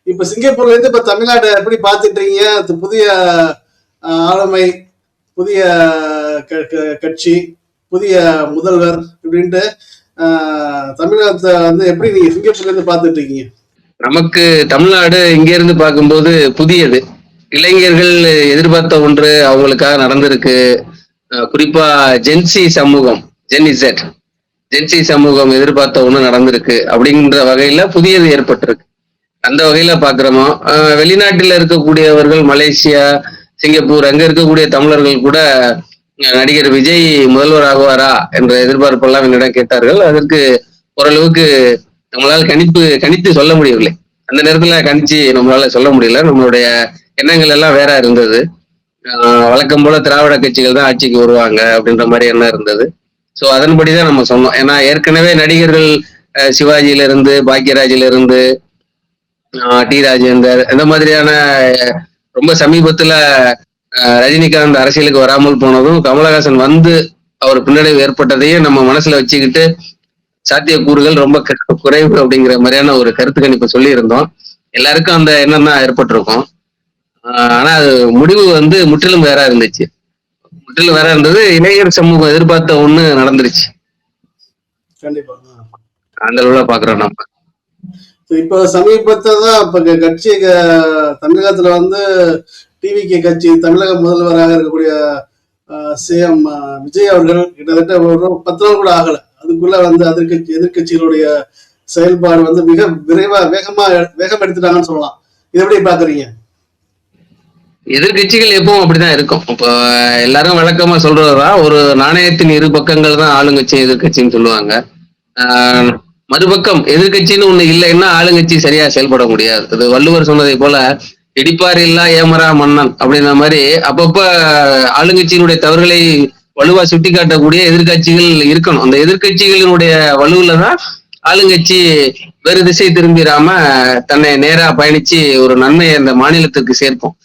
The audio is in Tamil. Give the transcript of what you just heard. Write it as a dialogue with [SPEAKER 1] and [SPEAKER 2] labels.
[SPEAKER 1] இப்ப சிங்கப்பூர்ல இருந்து இப்ப தமிழ்நாடு எப்படி பார்த்துட்டு இருக்கீங்க? புதிய ஆளுமை, புதிய கட்சி, புதிய முதல்வர் இப்படின்ட்டு தமிழகத்தை வந்து எப்படி நீங்க சிங்கப்பூர்ல இருந்து பார்த்துட்டு இருக்கீங்க?
[SPEAKER 2] நமக்கு தமிழ்நாடு இங்க இருந்து பார்க்கும்போது புதியது. இளைஞர்கள் எதிர்பார்த்த ஒன்று அவங்களுக்காக நடந்திருக்கு. குறிப்பா ஜென்சி சமூகம், ஜென்சி சமூகம் எதிர்பார்த்த ஒண்ணு நடந்திருக்கு அப்படிங்கிற வகையில புதியது ஏற்பட்டிருக்கு. அந்த வகையில பாக்குறோமோ. வெளிநாட்டில் இருக்கக்கூடியவர்கள் மலேசியா, சிங்கப்பூர் அங்க இருக்கக்கூடிய தமிழர்கள் கூட நடிகர் விஜய் முதல்வர் ஆகுவாரா என்ற எதிர்பார்ப்பெல்லாம் என்னிடம் கேட்டார்கள். அதற்கு ஓரளவுக்கு நம்மளால கணித்து சொல்ல முடியவில்லை. அந்த நேரத்துல கணிச்சு நம்மளால சொல்ல முடியல. நம்மளுடைய எண்ணங்கள் எல்லாம் வேற இருந்தது. வழக்கம் போல திராவிட கட்சிகள் தான் ஆட்சிக்கு வருவாங்க அப்படின்ற மாதிரி எண்ணம் இருந்தது. ஸோ அதன்படிதான் நம்ம சொன்னோம். ஏன்னா ஏற்கனவே நடிகர்கள் சிவாஜியில இருந்து, பாக்யராஜில இருந்து, டி ராஜேந்தர் இந்த மாதிரியான ரொம்ப சமீபத்துல ரஜினிகாந்த் அரசியலுக்கு வராமல் போனதும், கமலஹாசன் வந்து அவர் பின்னடைவு ஏற்பட்டதையும் நம்ம மனசுல வச்சுக்கிட்டு சாத்தியக்கூறுகள் ரொம்ப குறைவு அப்படிங்கிற மாதிரியான ஒரு கருத்து கணிப்பு சொல்லி இருந்தோம். எல்லாருக்கும் அந்த எண்ணம் தான் ஏற்பட்டிருக்கும். ஆனா அது முடிவு வந்து முற்றிலும் வேற இருந்துச்சு. முற்றிலும் வேற இருந்தது. இளைஞர் சமூகம் எதிர்பார்த்த ஒண்ணு நடந்துருச்சு.
[SPEAKER 1] கண்டிப்பா
[SPEAKER 2] அந்த அளவுல பாக்குறோம் நம்ம.
[SPEAKER 1] இப்ப சமீபத்தான் இப்ப கட்சி தமிழகத்துல வந்து டிவிகே கட்சி தமிழக முதல்வராக இருக்கக்கூடிய சிஎம் விஜய் அவர்கள் கிட்டத்தட்ட ஒரு 10 நாள் கூட ஆகல. அதுக்குள்ள வந்து எதிர்கட்சிகளுடைய செயல்பாடு வந்து மிக வேகம் எடுத்துட்டாங்கன்னு சொல்லலாம். இது எப்படி பாக்குறீங்க?
[SPEAKER 2] எதிர்கட்சிகள் எப்பவும் அப்படிதான் இருக்கும். இப்போ எல்லாரும் வழக்கமா சொல்றதுதான், ஒரு நாணயத்தின் இரு பக்கங்கள் தான் ஆளுங்கட்சி எதிர்கட்சின்னு சொல்லுவாங்க. மறுபக்கம் எதிர்கட்சின்னு ஒண்ணு இல்லைன்னா ஆளுங்கட்சி சரியா செயல்பட முடியாது. அது வள்ளுவர் சொன்னதை போல இடிப்பார் இல்லா ஏமரா மன்னன் அப்படின்ற மாதிரி அப்பப்ப ஆளுங்கட்சியினுடைய தவறுகளை வலுவா சுட்டி காட்டக்கூடிய எதிர்கட்சிகள் இருக்கணும். அந்த எதிர்கட்சிகளினுடைய வலுவுல தான் ஆளுங்கட்சி வேறு திசை திரும்பிடாம தன்னை நேரா பயணிச்சு ஒரு நன்மையை அந்த மாநிலத்திற்கு சேர்ப்போம்.